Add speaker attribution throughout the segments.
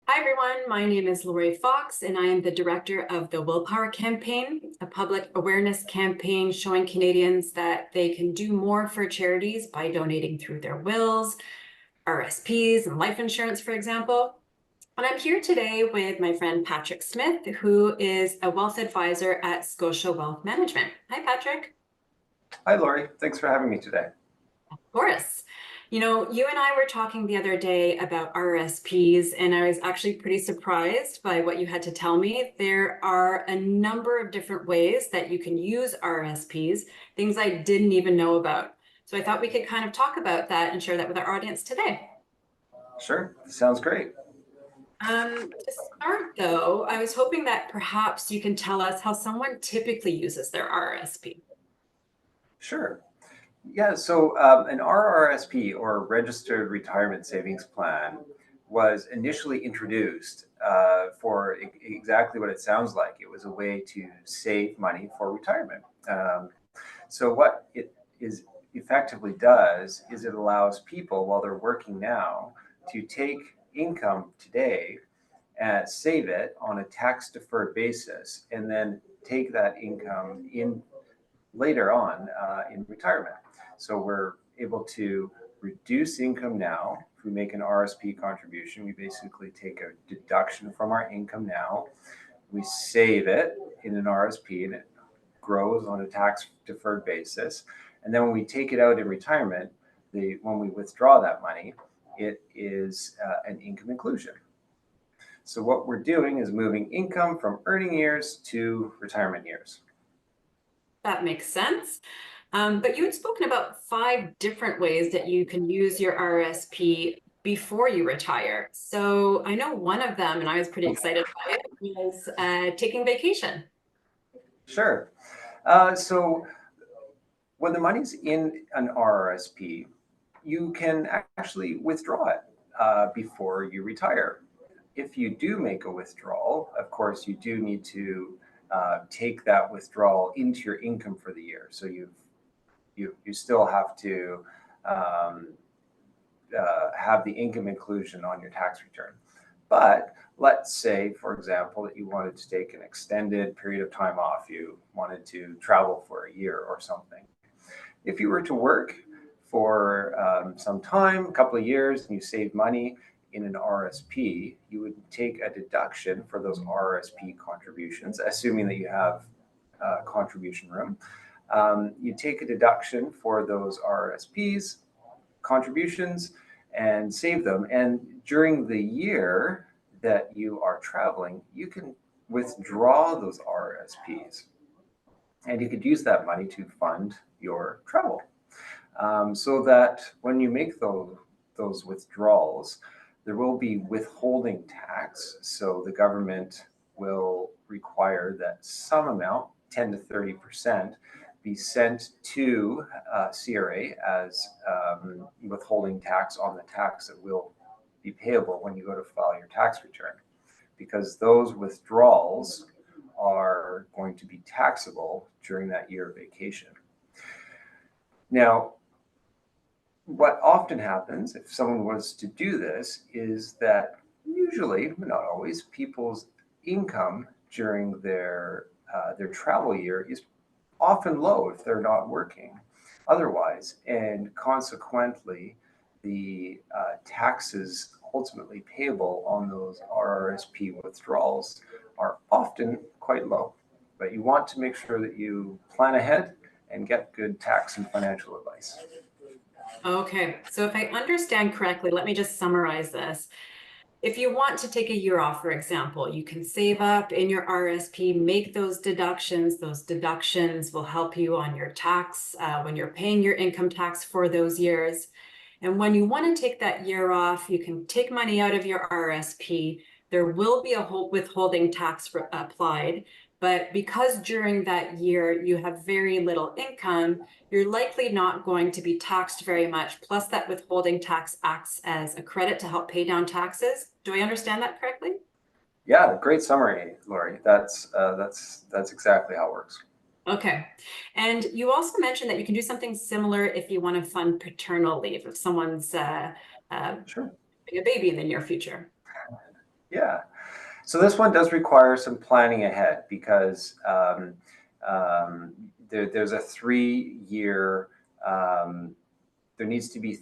Speaker 1: Hi, everyone. My name is Lori Fox, and I am the director of the Willpower Campaign, a public awareness campaign showing Canadians that they can do more for charities by donating through their wills, RSPs, and life insurance, for example. And I'm here today with my friend Patrick Smith, who is a wealth advisor at Scotia Wealth Management. Hi, Patrick.
Speaker 2: Hi, Lori. Thanks for having me today.
Speaker 1: Of course. You know, you and I were talking the other day about RRSPs, and I was actually pretty surprised by what you had to tell me. There are a number of different ways that you can use RRSPs, things I didn't even know about. So I thought we could kind of talk about that and share that with our audience today.
Speaker 2: Sure, sounds great.
Speaker 1: To start, though, I was hoping that perhaps you can tell us how someone typically uses their RRSP.
Speaker 2: Sure. Yeah, so an RRSP, or Registered Retirement Savings Plan, was initially introduced for exactly what it sounds like. It was a way to save money for retirement. So what it is effectively does is it allows people, while they're working now, to take income today and save it on a tax deferred basis, and then take that income in later on in retirement. So we're able to reduce income now. If we make an RSP contribution, we basically take a deduction from our income now. We save it in an RSP, and it grows on a tax deferred basis. And then when we take it out in retirement, when we withdraw that money, it is an income inclusion. So what we're doing is moving income from earning years to retirement years.
Speaker 1: That makes sense. But you had spoken about 5 different ways that you can use your RRSP before you retire. So I know one of them, and I was pretty excited by it, was taking vacation.
Speaker 2: Sure. So when the money's in an RRSP, you can actually withdraw it before you retire. If you do make a withdrawal, of course, you do need to take that withdrawal into your income for the year. So you still have to have the income inclusion on your tax return. But let's say, for example, that you wanted to take an extended period of time off. You wanted to travel for a year or something. If you were to work for some time, a couple of years, and you save money in an RSP, you would take a deduction for those RRSP contributions, assuming that you have contribution room. You take a deduction for those RRSPs contributions and save them. And during the year that you are traveling, you can withdraw those RRSPs, and you could use that money to fund your travel. So that when you make those withdrawals, there will be withholding tax. So the government will require that some amount, 10 to 30%, be sent to CRA as withholding tax on the tax that will be payable when you go to file your tax return, because those withdrawals are going to be taxable during that year of vacation. Now, what often happens if someone was to do this is that usually, but not always, people's income during their travel year is often low if they're not working otherwise, and consequently, the taxes ultimately payable on those RRSP withdrawals are often quite low. But you want to make sure that you plan ahead and get good tax and financial advice.
Speaker 1: Okay, so if I understand correctly, let me just summarize this. If you want to take a year off, for example, you can save up in your RSP, make those deductions. Those deductions will help you on your tax when you're paying your income tax for those years. And when you want to take that year off, you can take money out of your RSP. There will be a withholding tax applied. But because during that year you have very little income, you're likely not going to be taxed very much. Plus, that withholding tax acts as a credit to help pay down taxes. Do I understand that correctly?
Speaker 2: Yeah, great summary, Lori. That's exactly how it works.
Speaker 1: Okay. And you also mentioned that you can do something similar if you want to fund paternal leave, if someone's
Speaker 2: Sure.
Speaker 1: having a baby in the near future.
Speaker 2: Yeah. So this one does require some planning ahead because there's a 3-year, there needs to be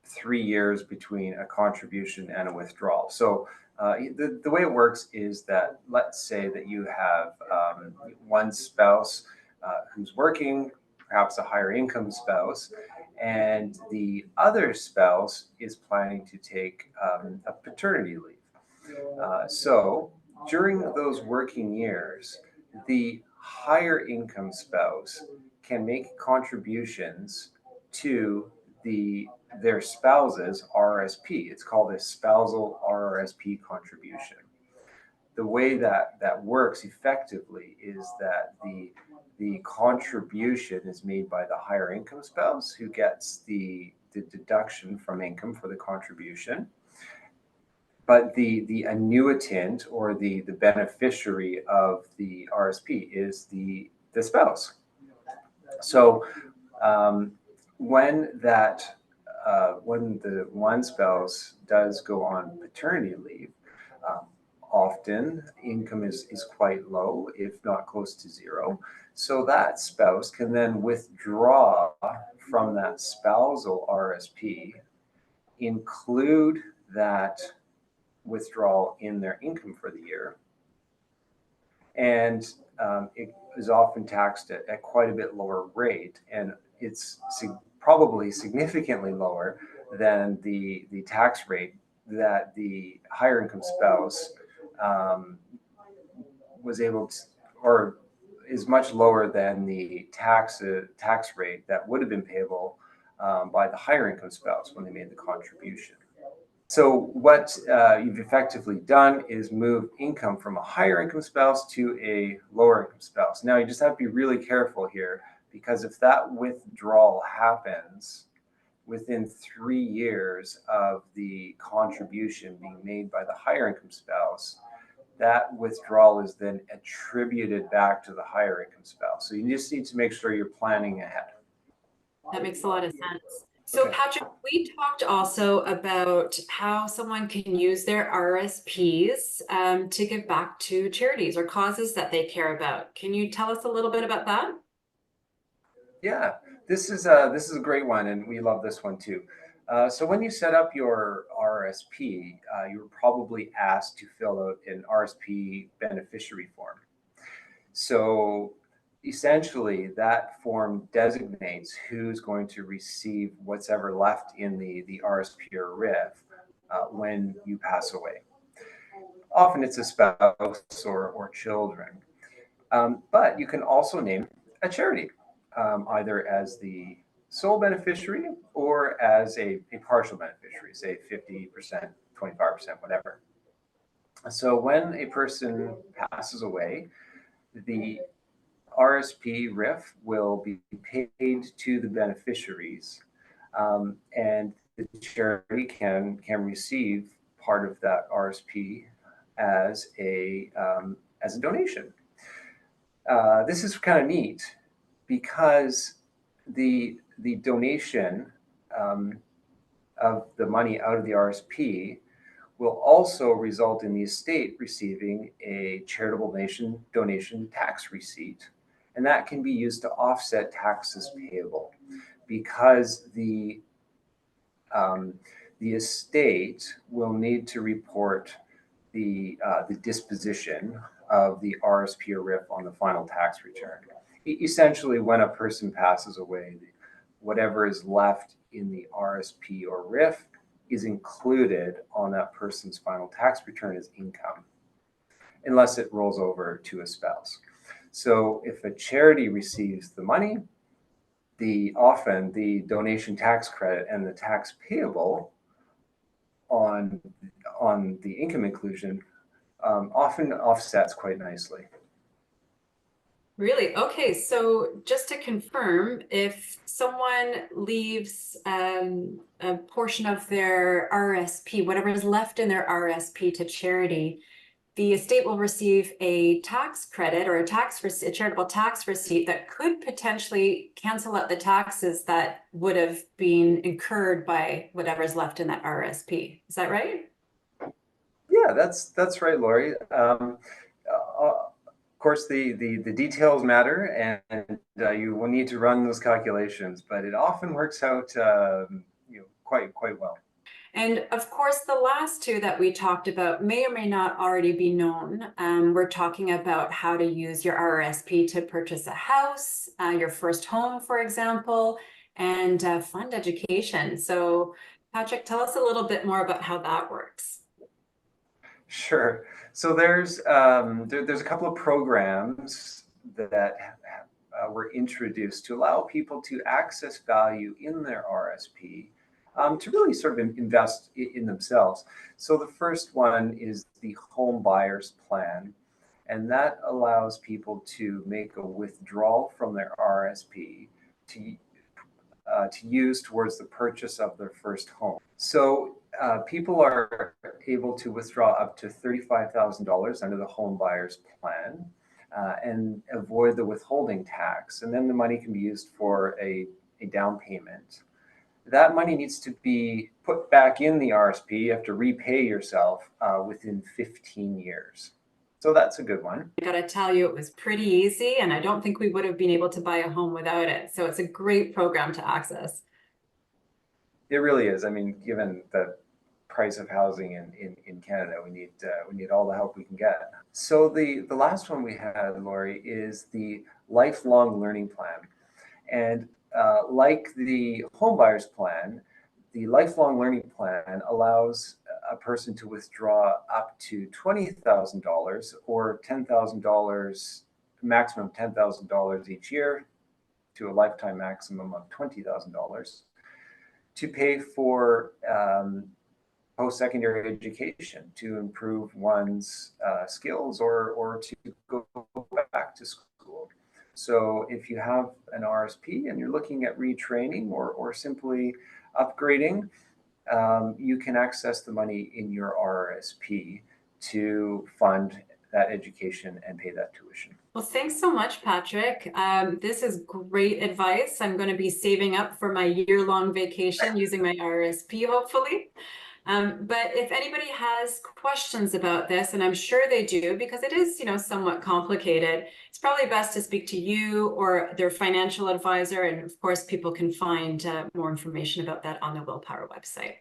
Speaker 2: 3 years between a contribution and a withdrawal. So the way it works is that, let's say that you have one spouse who's working, perhaps a higher income spouse, and the other spouse is planning to take a paternity leave. So during those working years, the higher income spouse can make contributions to their spouse's RRSP. It's called a spousal RRSP contribution. The way that works effectively is that the contribution is made by the higher income spouse, who gets the deduction from income for the contribution, but the annuitant, or the beneficiary of the RSP, is the spouse. So when the one spouse does go on paternity leave, often income is quite low, if not close to zero. So that spouse can then withdraw from that spousal RSP, include that withdrawal in their income for the year, and it is often taxed at quite a bit lower rate, and it's probably significantly lower than the tax rate that the higher income spouse was able to, or is much lower than the tax rate that would have been payable by the higher income spouse when they made the contribution. So what you've effectively done is move income from a higher income spouse to a lower income spouse. Now you just have to be really careful here, because if that withdrawal happens within 3 years of the contribution being made by the higher income spouse, that withdrawal is then attributed back to the higher income spouse. So you just need to make sure you're planning ahead.
Speaker 1: That makes a lot of sense. So
Speaker 2: Okay.
Speaker 1: Patrick, we talked also about how someone can use their RSPs to give back to charities or causes that they care about. Can you tell us a little bit about that?
Speaker 2: Yeah, this is a great one, and we love this one too. So when you set up your RRSP, you were probably asked to fill out an RSP beneficiary form. So essentially, that form designates who's going to receive what's ever left in the RSP or RIF when you pass away. Often it's a spouse or children, but you can also name a charity, either as the sole beneficiary or as a partial beneficiary, say 50%, 25%, whatever. So when a person passes away, the RSP RIF will be paid to the beneficiaries, and the charity can receive part of that RSP as a donation. This is kind of neat, because the donation of the money out of the RSP will also result in the estate receiving a charitable donation tax receipt, and that can be used to offset taxes payable, because the estate will need to report the disposition of the RSP or RIF on the final tax return. Essentially, when a person passes away, whatever is left in the RSP or RIF is included on that person's final tax return as income, unless it rolls over to a spouse. So if a charity receives the money, often the donation tax credit and the tax payable on the income inclusion often offsets quite nicely.
Speaker 1: Really? Okay, so just to confirm, if someone leaves a portion of their RSP, whatever is left in their RSP, to charity, the estate will receive a tax credit or a charitable tax receipt that could potentially cancel out the taxes that would have been incurred by whatever is left in that RSP. Is that right?
Speaker 2: Yeah, that's right, Lori. Of course, the details matter, and you will need to run those calculations, but it often works out quite well.
Speaker 1: And of course, the last two that we talked about may or may not already be known. We're talking about how to use your RRSP to purchase a house, your first home, for example, and fund education. So, Patrick, tell us a little bit more about how that works.
Speaker 2: Sure. So there's a couple of programs that were introduced to allow people to access value in their RSP, to really sort of invest in themselves. So the first one is the home buyers plan, and that allows people to make a withdrawal from their RSP to use towards the purchase of their first home. So people are able to withdraw up to $35,000 under the home buyers plan, and avoid the withholding tax. And then the money can be used for a down payment. That money needs to be put back in the RSP. You have to repay yourself within 15 years. So that's a good one.
Speaker 1: I gotta tell you, it was pretty easy, and I don't think we would have been able to buy a home without it. So it's a great program to access.
Speaker 2: It really is. I mean, given the price of housing in Canada, we need all the help we can get. So the last one we had, Lori, is the lifelong learning plan. And like the homebuyers plan, the lifelong learning plan allows a person to withdraw up to $20,000 or $10,000, maximum $10,000 each year, to a lifetime maximum of $20,000, to pay for post-secondary education, to improve one's skills, or to go back to school. So if you have an RSP and you're looking at retraining or simply upgrading, you can access the money in your RRSP to fund that education and pay that tuition.
Speaker 1: Well, thanks so much, Patrick. This is great advice. I'm going to be saving up for my year-long vacation using my RRSP, hopefully. But if anybody has questions about this, and I'm sure they do, because it is, somewhat complicated, it's probably best to speak to you or their financial advisor. And of course, people can find more information about that on the Willpower website.